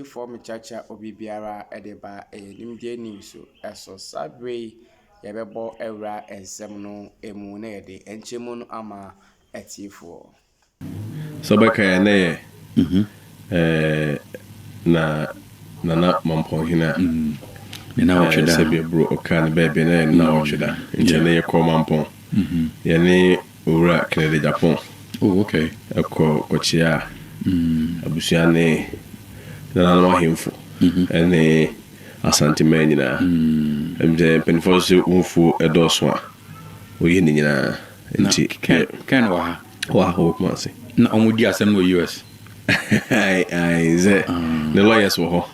for me chacha obi biara edeba nimde news eso sabre yebebo ewra ensem no emu na yede enchemu no ama atifo Sobeka ya ne na mampo hina na ochida sebi bro okan bebe na ochida nchene ye ko mampo ya ne ura Canada Japan. Oh, okay. Kochia abusiane na no himfo ene asante man nyina emje penfosu unfu edoso a oyi ni nyina nti ken wa ho kuma se na omudi asem no US ai ze the lawyers wo ho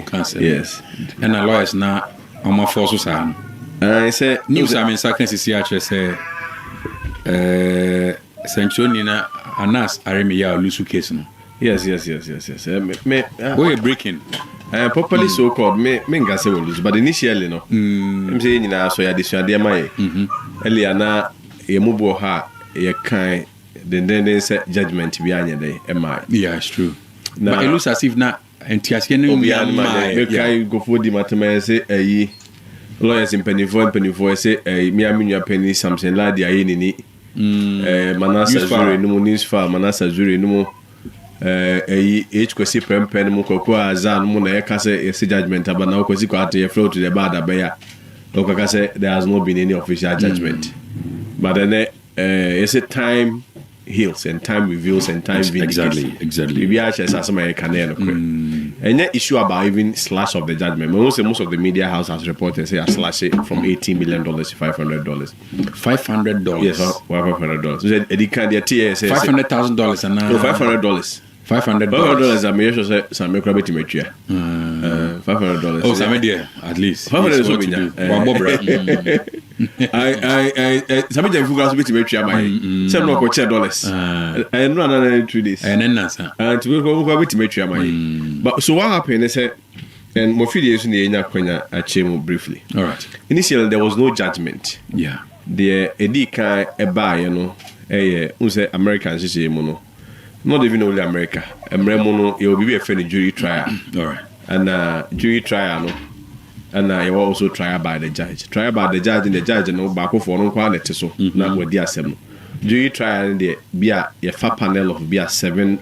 cancel yes and the lawyers na omo force sa ai say news I mean second CC actually say Century na Anas Aremia Lusu case no. Yes. Me we breaking. Properly so called me nga say we lose, but initially no. I'm saying nyina so ya desuade mai. Eliana ye mubo ha ye kan den say judgment bi anya dey e mai. Yeah, it's true. Now, but it looks as if na entiase no bi anya me kai go for the matter say ayi lawyers in penny say me aminu penny something la dia yi ni Manasa Zuri no news file Manasa Zuri no kwesi prempen mu kokwa azan mu na yeka say ese judgment aba na kwesi kwa ate flow to the bad abaya okaka say there has not been any official judgment but then ese time heals and time reveals and time vindicates. Exactly. We are just as my canal. And yet issue about even slash of the judgment. Most of the media house has reported say a slash it from $18 million to $500. $500. Yes, $500. So the can the TSA $500,000 and no $500. $500. I mean, say some make rabbit metric. $500. Oh, some idea at least. $500 so I some of them figures bit metric my. Some no $10. I know another 2 days. And then answer. And to go bit metric my. But so what happened is and Mofidi is in the Enya Kwenya Achemu briefly. All right. Initially there was no judgment. Yeah. The Edika Eba, you know, unse Americans say mono. Not even only America. It will be a friendly jury trial. All right. And jury trial, no. And it will also trial by the judge. Trial by the judge and the judge, no back for no quality. So, not with the assembly. Jury trial, the be a far panel of be a 7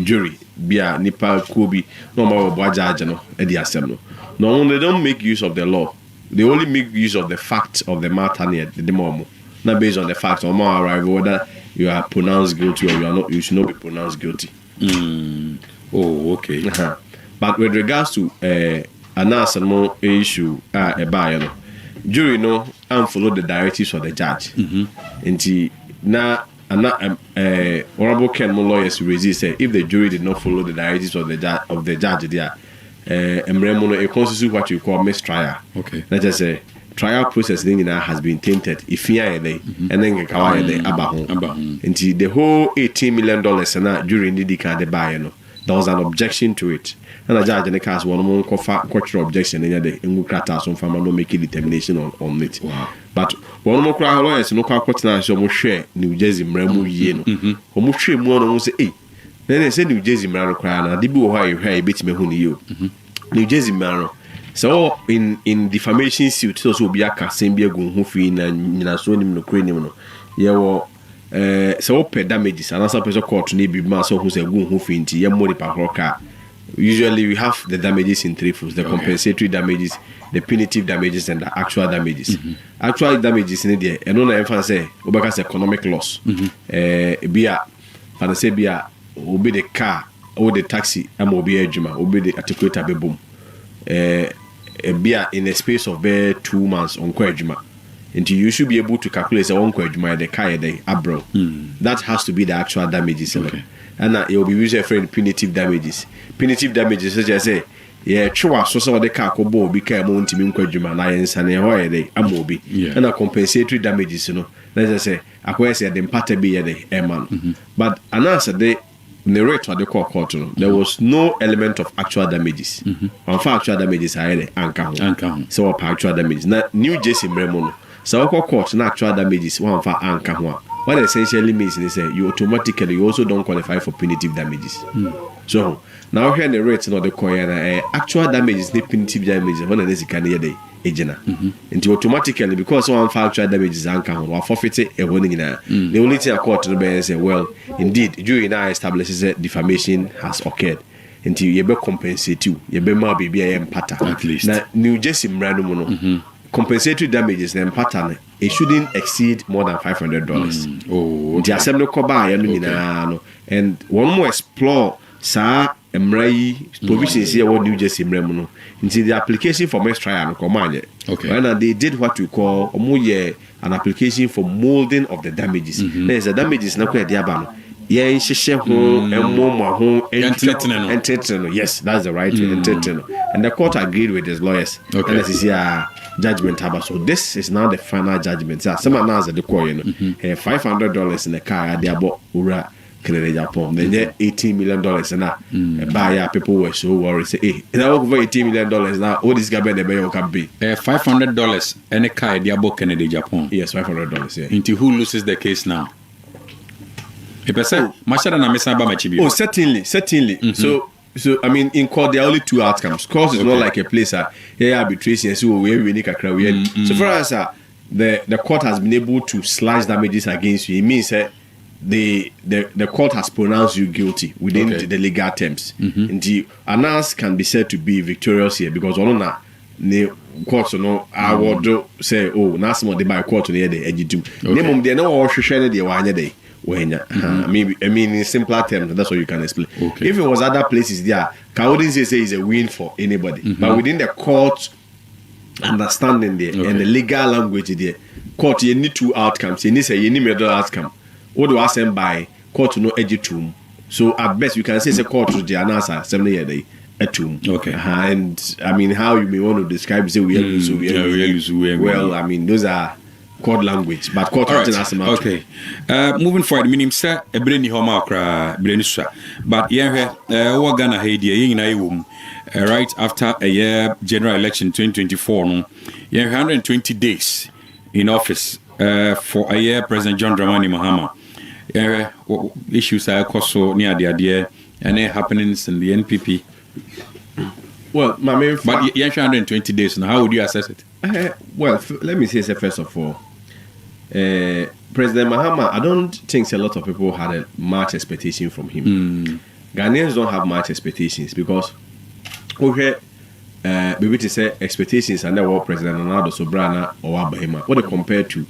jury, be a Nipa Kubi, no more judge, no, at the assembly. No, they don't make use of the law. They only make use of the facts of the matter near the moment. Not based on the facts or more arrival whether you are pronounced guilty or you are not. You should not be pronounced guilty. Oh, okay. But with regards to Anas and more issue, jury no and follow the directives of the judge. And now, honorable Ken lawyers resist say if the jury did not follow the directives of the judge, there, it constitutes what you call mistrial. Okay. Let's just say. Trial process has been tainted. If you are and then Kawaii Abahon. And the whole $18 million and during the decade buy, there was an objection to it. And a judge in the case one more cultural objection in the Mukrata on farmer no making determination on it. Wow. But one more crowd lawyers no quarter so share New Jersey Mremu Yeno. Homushi more say, eh. Then they say New Jersey Maro crown, and the boo why you hear a bit me who you. New Jersey Maro. So in defamation suit so be a casembia gun who fi na nyina so nim no kwenim no ye wo so pay damages and answer person court ni be man so who say gun who fi nti ye mo the patroka. Usually we have the damages in three folds: the compensatory damages, the punitive damages, and the actual damages. Actual damages in there and no na emphasis say obaka economic loss. Be a for say be a obi the car or the taxi am obi adwuma obi the articulate abebom be in a space of 2 months on Kwajuma. Until you should be able to calculate the one Kwajuma the car day abro. That has to be the actual damages. Okay. And it will be usually for punitive damages. Punitive damages such as say, yeah, chua so the car kobo became monty Kwajuma lions and a day amobi. And a compensatory damages, let's just say, I say the part be a day a man. But an answer day. Narrate at the court, there was no element of actual damages. For actual damages, I had anchor. So, actual damages. Now, New Jersey Bremono. So, court, actual damages, one for anchor. what essentially means is that you automatically you also don't qualify for punitive damages. So now here the rates not the coin actual damages the punitive damages when it is can hear the agena. And automatically because one actual damages anchor or forfeit a warning. The only thing I caught to the bear say, well, indeed, jury now establishes that defamation has occurred. Until you be compensate you be more baby pattern at least. Now New Jersey mrano compensatory damages and pattern it shouldn't exceed more than $500. Oh, The assembly koba ya no and one more explore sa emrai provisions here what New Jersey mramo no until the application for mass trial no command. Okay. And they did what we call an application for molding of the damages. There's the damages na ko ya diaba no. Yes, that's the right way. And the court agreed with his lawyers. Okay. And this is judgment about. So this is now the final judgment. Some announced the court, $500 in the car. They bought Ura Canada Japan. Then $18 million. And buyer people were so worried. Say, hey, it's over $18 million now. All this guy the bail can be $500 and a car. They bought Canada Japan. Yes, $500. Yeah. Into who loses the case now? Certainly. So I mean, in court there are only two outcomes. Court is not like a place arbitration. So we need a crowd. So for us, the court has been able to slash damages against you. It means the court has pronounced you guilty within the legal terms. And the announce can be said to be victorious here because the court I would say, oh, now some of the by court near the edge do. Name they know all share the one day. Maybe I mean in simpler terms, that's what you can explain. Okay. If it was other places there, I wouldn't say it's a win for anybody. But within the court understanding there and the legal language there, court you need two outcomes. You need a middle outcome. What do I send by court to know edge to? So at best you can say it's a court to the answer 7 years day. Okay. And I mean how you may want to describe say we well, I mean those are court language, but court right. Okay. Moving forward, meaning sir, a brainy homa cra brainusha. But yeah, what Ghana Haiti in a right after a year general election 2024, no, 120 days in office for a year President John Dramani Mahama. Issues are also near the idea and happenings in the NPP. Well, my main but 120 days now, how would you assess it? Well, let me say first of all, President Mahama, I don't think a lot of people had a much expectation from him. Ghanaians don't have much expectations because maybe to say expectations and what President Ronaldo Sobrana or Abahima, what they compare to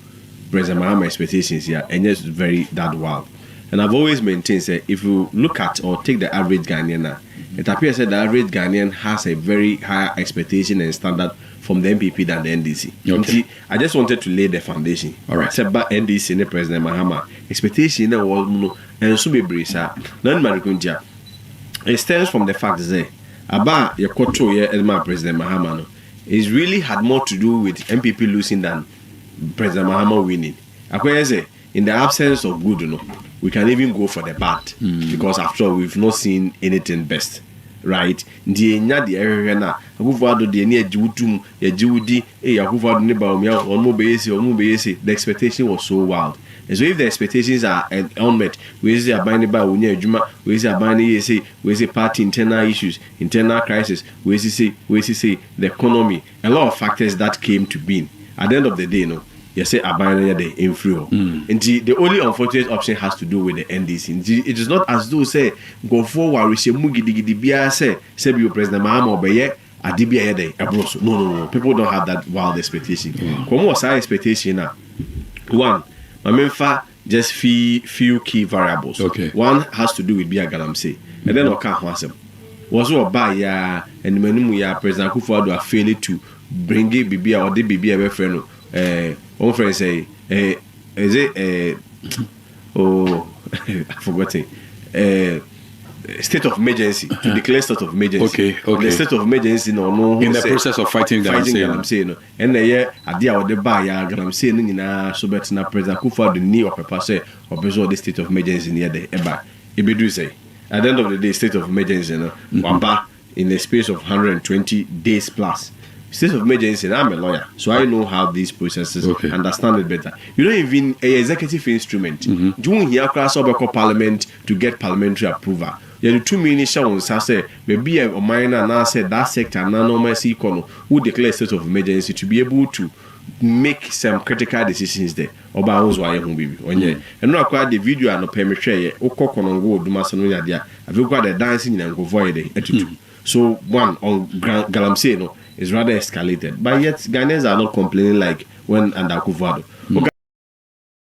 President Mahama expectations here, and it's very that wild. And I've always maintained that if you look at or take the average Ghanaian, it appears that the average Ghanaian has a very higher expectation and standard from the NPP than the NDC. Okay. I just wanted to lay the foundation. All right. Except by NDC and President Mahama, expectation was and so be brisa. It stems from the fact that about your control here, President Mahama, is really had more to do with NPP losing than President Mahama winning. In the absence of good, we can even go for the bad because after all, we've not seen anything best. Right? The area na akufado the near Jutum, Judi, akufado neba on the expectation was so wild. And so if the expectations are unmet, we say abiding by Unya Juma, we say abiding we say party internal issues, internal crisis, we say the economy, a lot of factors that came to being. At the end of the day, you say abandon the inflow. And the only unfortunate option has to do with the NDC. It is not as though say go forward we say mugidi bia say you President Mahama obeye adibia dey abroso. No. People don't have that wild expectation. Come what's our expectation now? One, my memfa just few key variables. Okay. One has to do with Bia Galamsey. And then Oka Hwasem. Was what by ya and Menu ya President Akufo-Addo failed to bring it Bibia or the Bibia friend. One friend say, is it I forgot it. State of emergency to declare state of emergency. Okay. The state of emergency no. In the process of fighting Galamsey, no. And the year idea or the buy Galamsey no so bet na President Akufo-Addo ni or papa say or preserve the state of emergency near the eba. Ebedu say at the end of the day state of emergency no wamba in the space of 120 days plus. state of emergency, I'm a lawyer, so I know how these processes understand it better. You don't even a executive instrument. Doing here class of parliament to get parliamentary approval. You two ministers say maybe a minor and I said that sector and normal economy who declare state of emergency to be able to make some critical decisions there. Oba who's why you baby. Onye. And no acquire the video and no permit share. Oko konongo do masano dia. Have you got the dancing and go void etutu. So one on Galamsey no is rather escalated. But yet Ghanaians are not complaining like when under Akufo-Addo.